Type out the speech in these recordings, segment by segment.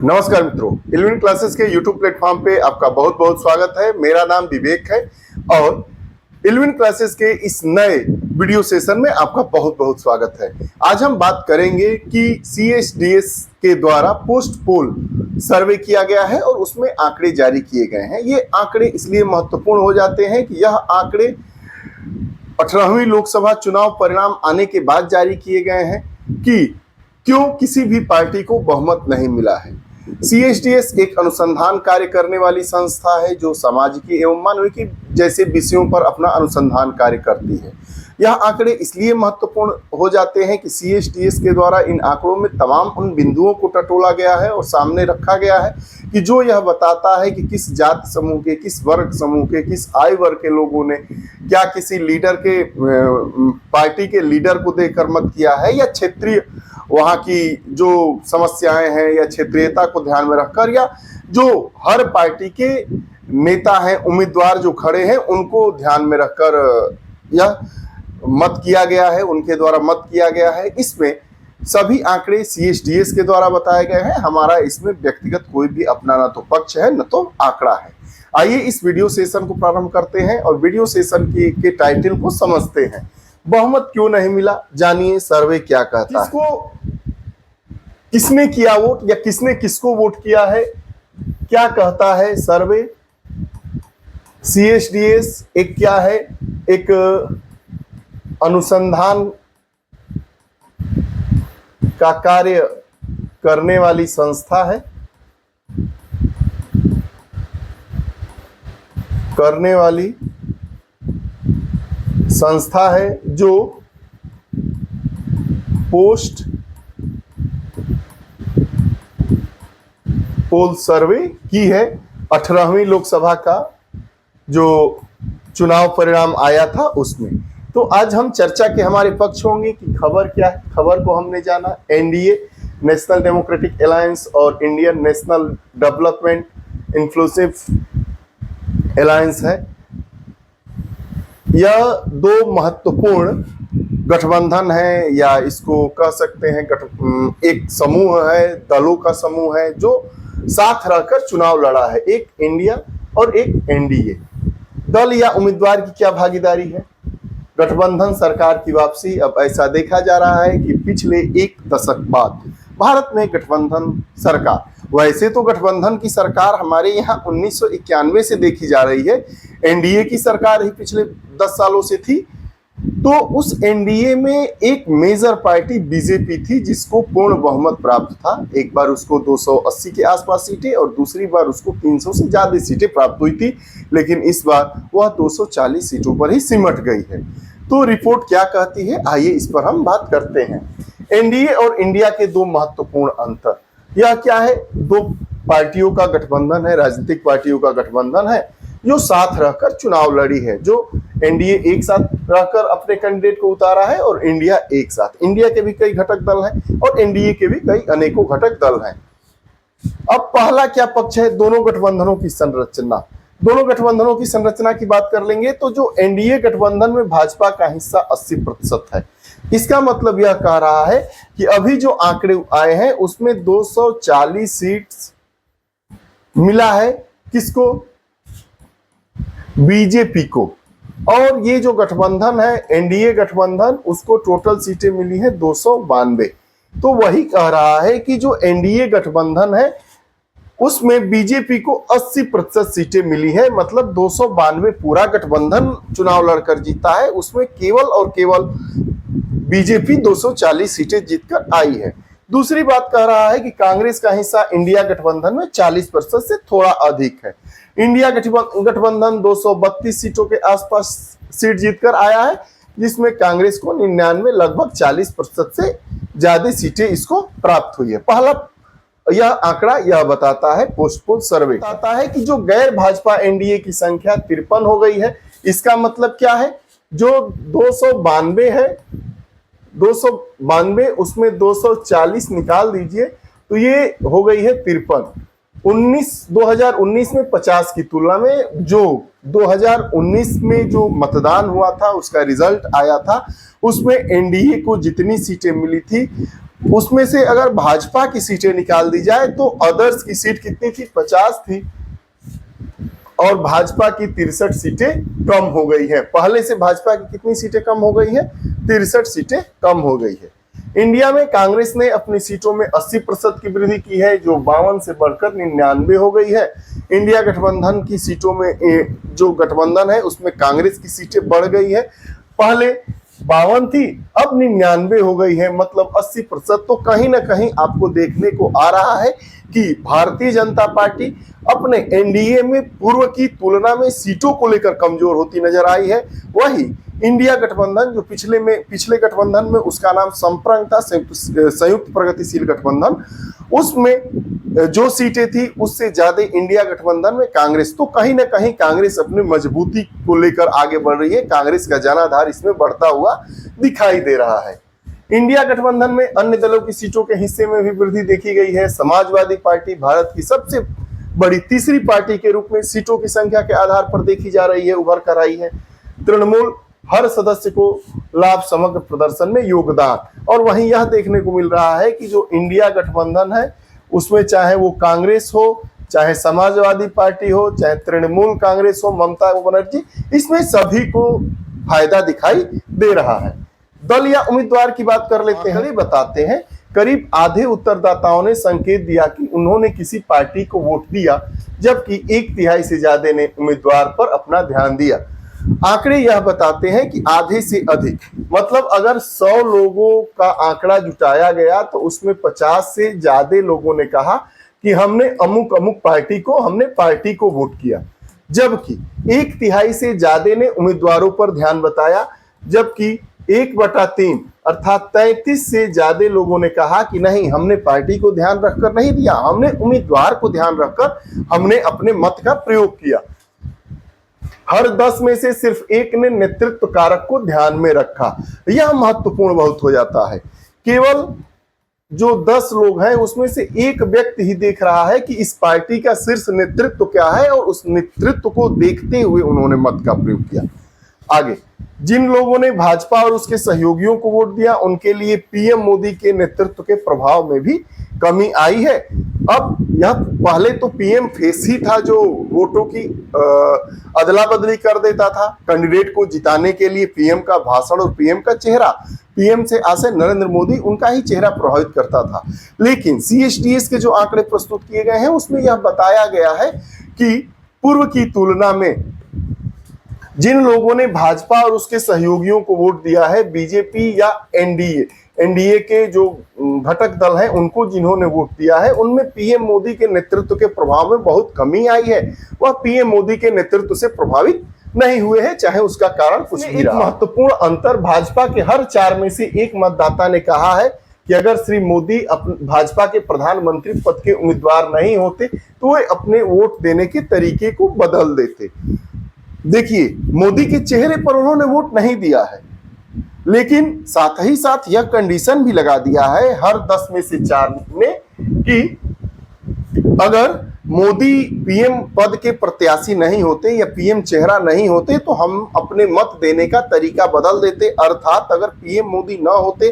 नमस्कार मित्रों, eleven classes के यूट्यूब प्लेटफॉर्म पे आपका बहुत बहुत स्वागत है। मेरा नाम विवेक है और इलेवन क्लासेस के इस नए वीडियो सेशन में आपका बहुत बहुत स्वागत है। आज हम बात करेंगे कि CSDS के द्वारा पोस्ट पोल सर्वे किया गया है और उसमें आंकड़े जारी किए गए हैं। ये आंकड़े इसलिए महत्वपूर्ण हो जाते हैं कि यह आंकड़े 18वीं लोकसभा चुनाव परिणाम आने के बाद जारी किए गए हैं कि क्यों किसी भी पार्टी को बहुमत नहीं मिला है। CSDS एक अनुसंधान कार्य करने वाली संस्था है जो सामाजिक एवं मानविकी जैसे विषयों पर अपना अनुसंधान कार्य करती है। यह आंकड़े इसलिए महत्वपूर्ण हो जाते हैं कि CSDS के द्वारा इन आंकड़ों में तमाम उन बिंदुओं को टटोला गया है और सामने रखा गया है कि जो यह बताता है कि किस जाति समूह के, किस वर्ग समूह के, किस आयु वर्ग के लोगों ने क्या किसी लीडर के पार्टी के लीडर को देकर मत किया है या क्षेत्रीय वहाँ की जो समस्याएं हैं या क्षेत्रीयता को ध्यान में रखकर या जो हर पार्टी के नेता हैं, उम्मीदवार जो खड़े हैं उनको ध्यान में रखकर यह मत किया गया है, उनके द्वारा मत किया गया है। इसमें सभी आंकड़े CSDS के द्वारा बताए गए हैं। हमारा इसमें व्यक्तिगत कोई भी अपना न तो पक्ष है न तो आंकड़ा है। आइए इस वीडियो सेशन को प्रारंभ करते हैं और वीडियो सेशन के टाइटल को समझते हैं। बहुमत क्यों नहीं मिला, जानिए सर्वे क्या कहता है, किसने किया वोट या किसने किसको वोट किया है, क्या कहता है सर्वे। CSDS एक क्या है, एक अनुसंधान का कार्य करने वाली संस्था है, जो पोस्ट पोल सर्वे की है। 18वीं लोकसभा का जो चुनाव परिणाम आया था उसमें। तो आज हम चर्चा के हमारे पक्ष होंगे कि खबर क्या है। खबर को हमने जाना, NDA नेशनल डेमोक्रेटिक अलायंस और Indian national development inclusive alliance है। यह दो महत्वपूर्ण गठबंधन है या इसको कह सकते हैं एक समूह है, दलों का समूह है जो साथ रहकर चुनाव लड़ा है। एक इंडिया और एक NDA। दल या उम्मीदवार की क्या भागीदारी है, गठबंधन सरकार की वापसी। अब ऐसा देखा जा रहा है कि पिछले एक दशक बाद भारत में गठबंधन सरकार, वैसे तो गठबंधन की सरकार हमारे यहाँ 1991 से देखी जा रही है। NDA की सरकार ही पिछले 10 सालों से थी। तो उस NDA में एक मेजर पार्टी BJP थी जिसको पूर्ण बहुमत प्राप्त था। एक बार उसको 280 के आसपास सीटें और दूसरी बार उसको 300 से ज्यादा सीटें प्राप्त हुई थी, लेकिन इस बार वह 240 सीटों पर ही सिमट गई है। तो रिपोर्ट क्या कहती है, आइए इस पर हम बात करते हैं। NDA और इंडिया के दो महत्वपूर्ण अंतर। यह क्या है, दो पार्टियों का गठबंधन है, राजनीतिक पार्टियों का गठबंधन है जो साथ रहकर चुनाव लड़ी है। जो NDA एक साथ रहकर अपने कैंडिडेट को उतारा है और इंडिया एक साथ। इंडिया के भी कई घटक दल हैं और NDA के भी कई अनेकों घटक दल हैं। अब पहला क्या पक्ष है, दोनों गठबंधनों की संरचना। दोनों गठबंधनों की संरचना की बात कर लेंगे तो जो NDA गठबंधन में भाजपा का हिस्सा 80% है। इसका मतलब यह कह रहा है कि अभी जो आंकड़े आए हैं उसमें 240 सीट्स मिला है किसको, BJP को। और ये जो गठबंधन है NDA गठबंधन, उसको टोटल सीटें मिली है 292। तो वही कह रहा है कि जो NDA गठबंधन है उसमें BJP को 80% सीटें मिली है। मतलब 292 पूरा गठबंधन चुनाव लड़कर जीता है, उसमें केवल और केवल BJP 240 सीटें जीतकर आई है। दूसरी बात कह रहा है कि कांग्रेस का हिस्सा इंडिया गठबंधन में 40% से थोड़ा अधिक है। इंडिया गठबंधन 232 सीटों के आसपास सीट जीतकर आया है, जिसमें कांग्रेस को 99 लगभग 40% से ज्यादा सीटें इसको प्राप्त हुई है। पहला यह आंकड़ा यह बताता है, पोस्ट पोल सर्वे बताता है कि जो गैर भाजपा NDA की संख्या 53 हो गई है। इसका मतलब क्या है, जो 292 है, 292 उसमें 240 निकाल दीजिए तो ये हो गई है 53। 2019 में 50 की तुलना में जो 2019 में जो मतदान हुआ था उसका रिजल्ट आया था, उसमें NDA को जितनी सीटें मिली थी उसमें से अगर भाजपा की सीटें निकाल दी जाए तो अदर्स की सीट कितनी थी, 50 थी, और भाजपा की 63 सीटें कम हो गई है। पहले से भाजपा की कितनी सीटें कम हो गई है, 63 सीटें कम हो गई है। इंडिया में कांग्रेस ने अपनी सीटों में 80% की वृद्धि की है, जो 52 से बढ़कर 99 हो गई है। इंडिया गठबंधन की सीटों में जो गठबंधन है उसमें कांग्रेस की सीटें बढ़ गई है, पहले 52 थी अब 99 हो गई है, मतलब 80%। तो कहीं ना कहीं आपको देखने को आ रहा है कि भारतीय जनता पार्टी अपने एनडीए में पूर्व की तुलना में सीटों को लेकर कमजोर होती नजर आई है। वही इंडिया गठबंधन जो पिछले गठबंधन में उसका नाम संप्रंग था, संयुक्त प्रगतिशील गठबंधन, उसमें जो सीटें थी उससे ज्यादा इंडिया गठबंधन में कांग्रेस। तो कहीं ना कहीं कांग्रेस अपनी मजबूती को लेकर आगे बढ़ रही है, कांग्रेस का जनाधार इसमें बढ़ता हुआ दिखाई दे रहा है। इंडिया गठबंधन में अन्य दलों की सीटों के हिस्से में भी वृद्धि देखी गई है। समाजवादी पार्टी भारत की सबसे बड़ी तीसरी पार्टी के रूप में सीटों की संख्या के आधार पर देखी जा रही है, उभर कर आई है। तृणमूल हर सदस्य को लाभ समग्र प्रदर्शन में योगदान, और वहीं यह देखने को मिल रहा है कि जो इंडिया गठबंधन है उसमें चाहे वो कांग्रेस हो, चाहे समाजवादी पार्टी हो, चाहे तृणमूल कांग्रेस हो, ममता बनर्जी, इसमें सभी को फायदा दिखाई दे रहा है। दल या उम्मीदवार की बात कर लेते हैं। बताते हैं करीब आधे उत्तरदाताओं ने संकेत दिया कि उन्होंने किसी पार्टी को वोट दिया, जबकि 1/3 से ज्यादा ने उम्मीदवार पर अपना ध्यान दिया। आंकड़े यह बताते हैं कि आधे से अधिक, मतलब अगर 100 लोगों का आंकड़ा जुटाया गया तो उसमें 50 से ज्यादा लोगों ने कहा कि हमने अमुक अमुक पार्टी को वोट किया, जबकि 1/3 से ज्यादा ने उम्मीदवारों पर ध्यान बताया, जबकि 1/3 अर्थात 33 से ज्यादा लोगों ने कहा कि नहीं, हमने पार्टी को ध्यान रखकर नहीं दिया, हमने उम्मीदवार को ध्यान रखकर हमने अपने मत का प्रयोग किया। हर 10 में से सिर्फ एक ने नेतृत्व कारक को ध्यान में रखा। यह महत्वपूर्ण बहुत हो जाता है। केवल जो 10 लोग हैं उसमें से एक व्यक्ति ही देख रहा है कि इस पार्टी का शीर्ष नेतृत्व क्या है, और उस नेतृत्व को देखते हुए उन्होंने मत का प्रयोग किया। आगे, जिन लोगों ने भाजपा और उसके सहयोगियों को वोट दिया उनके लिए पीएम मोदी के नेतृत्व के प्रभाव में भी कमी आई है। अब यह पहले तो पीएम फेस ही था जो वोटों की अदला बदली कर देता था। कैंडिडेट को जिताने के लिए पीएम का भाषण और पीएम का चेहरा, पीएम से आसे नरेंद्र मोदी, उनका ही चेहरा प्रभावित करता था। लेकिन सीएसडीएस के जो आंकड़े प्रस्तुत किए गए हैं उसमें यह बताया गया है कि पूर्व की तुलना में जिन लोगों ने भाजपा और उसके सहयोगियों को वोट दिया है, बीजेपी या एनडीए के जो घटक दल हैं उनको जिन्होंने वोट दिया है, उनमें पीएम मोदी के नेतृत्व के प्रभाव में बहुत कमी आई है। वह पीएम मोदी के नेतृत्व से प्रभावित नहीं हुए हैं, चाहे उसका कारण कुछ भी रहा। महत्वपूर्ण अंतर, भाजपा के हर 4 में से एक मतदाता ने कहा है कि अगर श्री मोदी भाजपा के प्रधानमंत्री पद के उम्मीदवार नहीं होते तो वे अपने वोट देने के तरीके को बदल देते। देखिए, मोदी के चेहरे पर उन्होंने वोट नहीं दिया है, लेकिन साथ ही साथ यह कंडीशन भी लगा दिया है हर 10 में से 4 ने कि अगर मोदी पीएम पद के प्रत्याशी नहीं होते या पीएम चेहरा नहीं होते तो हम अपने मत देने का तरीका बदल देते। अर्थात अगर पीएम मोदी ना होते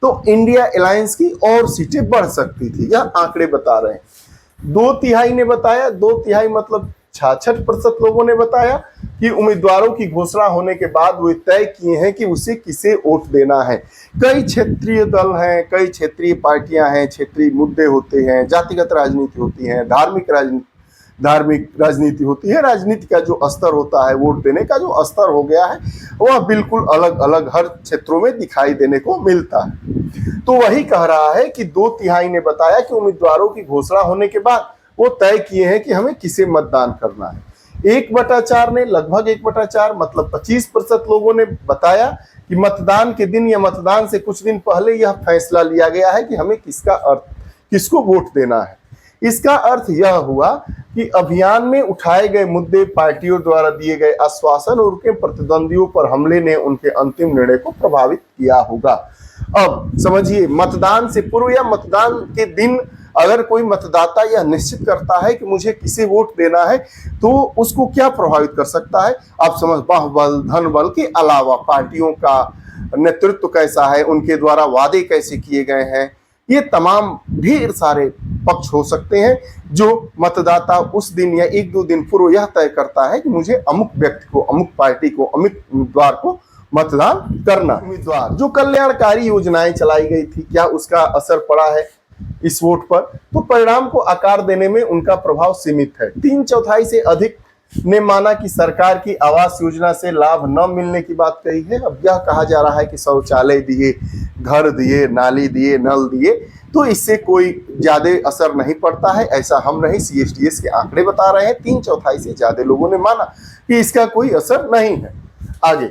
तो इंडिया अलायंस की और सीटें बढ़ सकती थी। यह आंकड़े बता रहे हैं। 2/3 ने बताया, 2/3 मतलब 66% लोगों ने बताया कि उम्मीदवारों की घोषणा होने के बाद वे तय किए हैं कि उसे किसे वोट देना है। कई क्षेत्रीय दल हैं, कई क्षेत्रीय पार्टियां हैं, क्षेत्रीय मुद्दे होते हैं, जातिगत राजनीति होती है, धार्मिक राजनीति होती है। राजनीति का जो स्तर होता है, वोट देने का जो स्तर हो गया है, वह बिल्कुल अलग अलग हर क्षेत्रों में दिखाई देने को मिलता है। तो वही कह रहा है कि 2/3 ने बताया कि उम्मीदवारों की घोषणा होने के बाद वो तय किए हैं कि हमें किसे मतदान करना है। 1/4 ने, लगभग 1/4 मतलब 25% लोगों ने बताया कि मतदान के दिन या मतदान से कुछ दिन पहले यह फैसला लिया गया है कि हमें किसको वोट देना है। इसका अर्थ यह हुआ कि अभियान में उठाए गए मुद्दे, पार्टियों द्वारा दिए गए आश्वासन और उनके प्रतिद्वंदियों पर हमले ने उनके अंतिम निर्णय को प्रभावित किया होगा। अब समझिए, मतदान से पूर्व या मतदान के दिन अगर कोई मतदाता यह निश्चित करता है कि मुझे किसे वोट देना है तो उसको क्या प्रभावित कर सकता है। आप समझ, बाहुबल, धन बल के अलावा पार्टियों का नेतृत्व कैसा है, उनके द्वारा वादे कैसे किए गए हैं, ये तमाम ढेर सारे पक्ष हो सकते हैं जो मतदाता उस दिन या एक दो दिन पूर्व यह तय करता है कि मुझे अमुक व्यक्ति को, अमुक पार्टी को, अमुक उम्मीदवार को मतदान करना। उम्मीदवार जो कल्याणकारी योजनाएं चलाई गई थी, क्या उसका असर पड़ा है इस वोट पर? तो परिणाम को आकार देने में उनका प्रभाव सीमित है। 3/4 से अधिक ने माना कि सरकार की आवास योजना से लाभ न मिलने की बात कही है। अब यह कहा जा रहा है कि शौचालय दिए, घर दिए, नाली दिए, नल दिए, तो इससे कोई ज्यादा असर नहीं पड़ता है, ऐसा हम नहीं, CSDS के आंकड़े बता रहे हैं। 3/4 से ज्यादा लोगों ने माना कि इसका कोई असर नहीं है। आगे,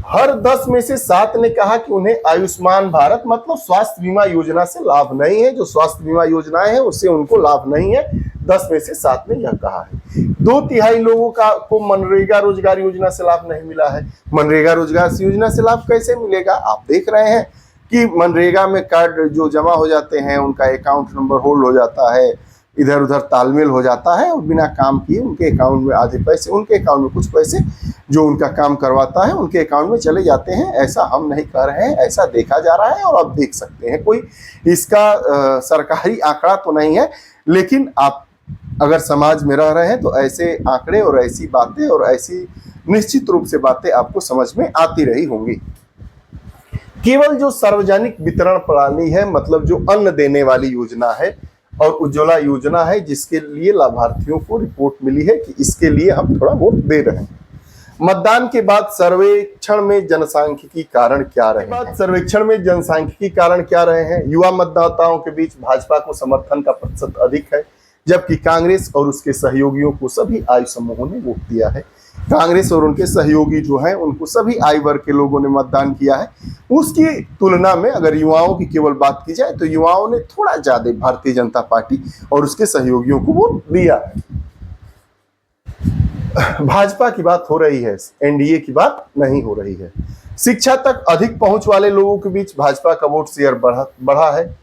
हर 10 में से 7 ने कहा कि उन्हें आयुष्मान भारत मतलब स्वास्थ्य बीमा योजना से लाभ नहीं है। जो स्वास्थ्य बीमा योजनाएं हैं उससे उनको लाभ नहीं है। 10 में से 7 ने यह कहा है। 2/3 लोगों को मनरेगा रोजगार योजना से लाभ नहीं मिला है। मनरेगा रोजगार योजना से लाभ कैसे मिलेगा? आप देख रहे हैं कि मनरेगा में कार्ड जो जमा हो जाते हैं, उनका अकाउंट नंबर होल्ड हो जाता है, इधर उधर तालमेल हो जाता है और बिना काम किए उनके अकाउंट में आधे पैसे, उनके अकाउंट में कुछ पैसे जो उनका काम करवाता है उनके अकाउंट में चले जाते हैं। ऐसा हम नहीं कर रहे हैं, ऐसा देखा जा रहा है और आप देख सकते हैं। कोई इसका सरकारी आंकड़ा तो नहीं है, लेकिन आप अगर समाज में रह रहे हैं तो ऐसे आंकड़े और ऐसी बातें और ऐसी निश्चित रूप से बातें आपको समझ में आती रही होंगी। केवल जो सार्वजनिक वितरण प्रणाली है, मतलब जो अन्न देने वाली योजना है और उज्ज्वला योजना है, जिसके लिए लाभार्थियों को रिपोर्ट मिली है कि इसके लिए हम थोड़ा वोट दे रहे हैं। मतदान के बाद सर्वेक्षण में जनसांख्यिकी कारण क्या रहे हैं? सर्वेक्षण में जनसांख्यिकी कारण क्या रहे हैं? युवा मतदाताओं के बीच भाजपा को समर्थन का प्रतिशत अधिक है, जबकि कांग्रेस और उसके सहयोगियों को सभी आयु समूहों ने वोट दिया है। कांग्रेस और उनके सहयोगी जो हैं उनको सभी आयु वर्ग के लोगों ने मतदान किया है। उसकी तुलना में अगर युवाओं की केवल बात की जाए तो युवाओं ने थोड़ा ज्यादा भारतीय जनता पार्टी और उसके सहयोगियों को वोट दिया है। भाजपा की बात हो रही है, एनडीए की बात नहीं हो रही है। शिक्षा तक अधिक पहुंच वाले लोगों के बीच भाजपा का वोट शेयर बढ़ा है,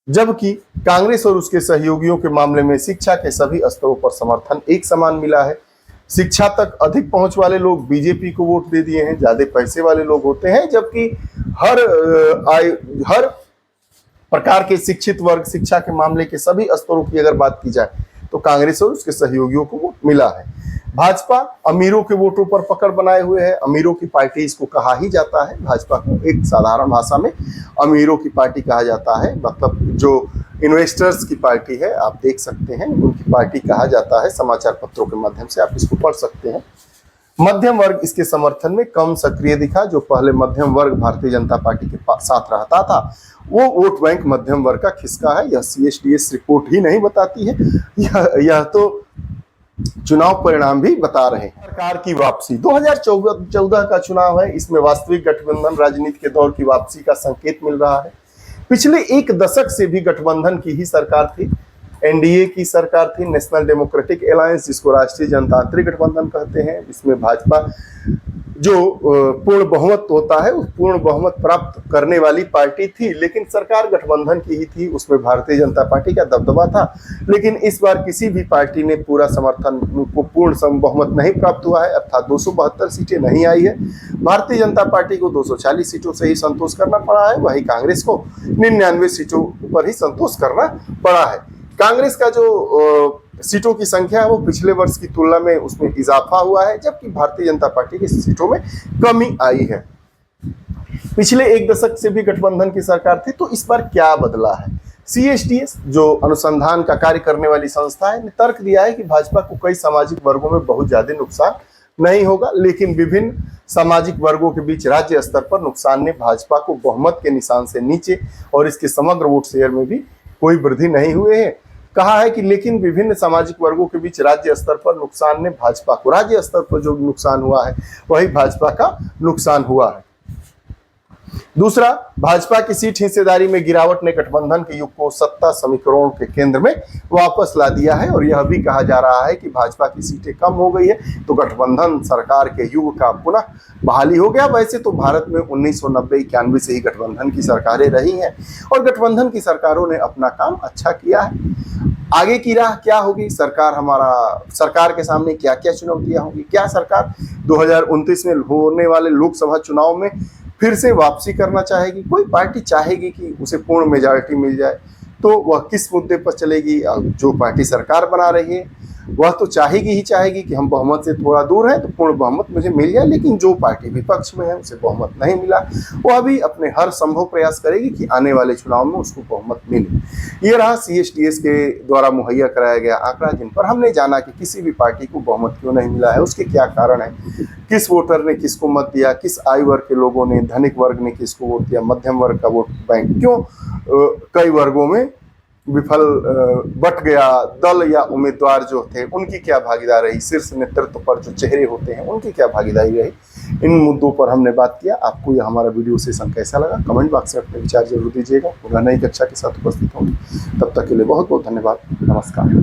जबकि कांग्रेस और उसके सहयोगियों के मामले में शिक्षा के सभी स्तरों पर समर्थन एक समान मिला है। शिक्षा तक अधिक पहुंच वाले लोग बीजेपी को वोट दे दिए हैं, ज्यादा पैसे वाले लोग होते हैं, जबकि हर प्रकार के शिक्षित वर्ग, शिक्षा के मामले के सभी स्तरों की अगर बात की जाए तो कांग्रेस और उसके सहयोगियों को वोट मिला है। भाजपा अमीरों के वोटों पर पकड़ बनाए हुए है। अमीरों की पार्टी इसको कहा ही जाता है, भाजपा को एक साधारण भाषा में अमीरों की पार्टी कहा जाता है, मतलब जो इन्वेस्टर्स की पार्टी है, आप देख सकते हैं उनकी पार्टी कहा जाता है। समाचार पत्रों के माध्यम से आप इसको पढ़ सकते हैं। मध्यम वर्ग इसके समर्थन में कम सक्रिय दिखा। जो पहले मध्यम वर्ग भारतीय जनता पार्टी के साथ रहता था, वो वोट बैंक मध्यम वर्ग का खिसका है। यह CSDS रिपोर्ट ही नहीं बताती है, यह तो चुनाव परिणाम भी बता रहे हैं। सरकार की वापसी 2014 का चुनाव है, इसमें वास्तविक गठबंधन राजनीति के दौर की वापसी का संकेत मिल रहा है। पिछले एक दशक से भी गठबंधन की ही सरकार थी, एनडीए की सरकार थी, नेशनल डेमोक्रेटिक अलायंस, जिसको राष्ट्रीय जनतांत्रिक गठबंधन कहते हैं। इसमें भाजपा जो पूर्ण बहुमत होता है, उस पूर्ण बहुमत प्राप्त करने वाली पार्टी थी, लेकिन सरकार गठबंधन की ही थी, उसमें भारतीय जनता पार्टी का दबदबा था। लेकिन इस बार किसी भी पार्टी ने पूरा समर्थन को पूर्ण बहुमत नहीं प्राप्त हुआ है, अर्थात 272 सीटें नहीं आई है। भारतीय जनता पार्टी को 240 सीटों से ही संतोष करना पड़ा है, वहीं कांग्रेस को 99 सीटों पर ही संतोष करना पड़ा है। कांग्रेस का जो सीटों की संख्या है वो पिछले वर्ष की तुलना में उसमें इजाफा हुआ है, जबकि भारतीय जनता पार्टी की सीटों में कमी आई है। पिछले एक दशक से भी गठबंधन की सरकार थी, तो इस बार क्या बदला है? CSDS जो अनुसंधान का कार्य करने वाली संस्था है, ने तर्क दिया है कि भाजपा को कई सामाजिक वर्गों में बहुत ज्यादा नुकसान नहीं होगा, लेकिन विभिन्न सामाजिक वर्गों के बीच राज्य स्तर पर नुकसान ने भाजपा को बहुमत के निशान से नीचे और इसके समग्र वोट शेयर में भी कोई वृद्धि नहीं हुए है। कहा है कि लेकिन विभिन्न सामाजिक वर्गों के बीच राज्य स्तर पर नुकसान ने भाजपा को, राज्य स्तर पर जो नुकसान हुआ है वही भाजपा का नुकसान हुआ है। दूसरा, भाजपा की सीट हिस्सेदारी में गिरावट ने गठबंधन के युग को सत्ता समीकरणों के केंद्र में वापस ला दिया है, और यह भी कहा जा रहा है कि भाजपा की सीटें कम हो गई है तो गठबंधन सरकार के युग का पुनः बहाली हो गया। वैसे तो भारत में 1990-91 से ही गठबंधन की सरकारें रही हैं और गठबंधन की सरकारों ने अपना काम अच्छा किया है। आगे की राह क्या होगी? सरकार के सामने क्या क्या चुनौतियां होंगी? क्या सरकार 2029 में होने वाले लोकसभा चुनाव में फिर से वापसी करना चाहेगी, कोई पार्टी चाहेगी कि उसे पूर्ण मेजॉरिटी मिल जाए, तो वह किस मुद्दे पर चलेगी। जो पार्टी सरकार बना रही है वह तो चाहेगी ही चाहेगी कि हम बहुमत से थोड़ा दूर हैं तो पूर्ण बहुमत मुझे मिल जाए, लेकिन जो पार्टी विपक्ष में है उसे बहुमत नहीं मिला, वह भी अपने हर संभव प्रयास करेगी कि आने वाले चुनाव में उसको बहुमत मिले। ये रहा CSTS के द्वारा मुहैया कराया गया आंकड़ा, जिन पर हमने जाना कि किसी भी पार्टी को बहुमत क्यों नहीं मिला है, उसके क्या कारण है, किस वोटर ने किसको मत दिया, किस आयु वर्ग के लोगों ने, धनिक वर्ग ने किसको वोट दिया, मध्यम वर्ग का वोट बैंक क्यों कई वर्गों में विफल बट गया, दल या उम्मीदवार जो थे उनकी क्या भागीदारी रही, शीर्ष नेतृत्व पर जो चेहरे होते हैं उनकी क्या भागीदारी रही, इन मुद्दों पर हमने बात किया। आपको यह हमारा वीडियो सेशन कैसा लगा कमेंट बॉक्स में अपने विचार जरूर दीजिएगा। पुनः नई कक्षा के साथ उपस्थित होंगे, तब तक के लिए बहुत बहुत धन्यवाद। नमस्कार।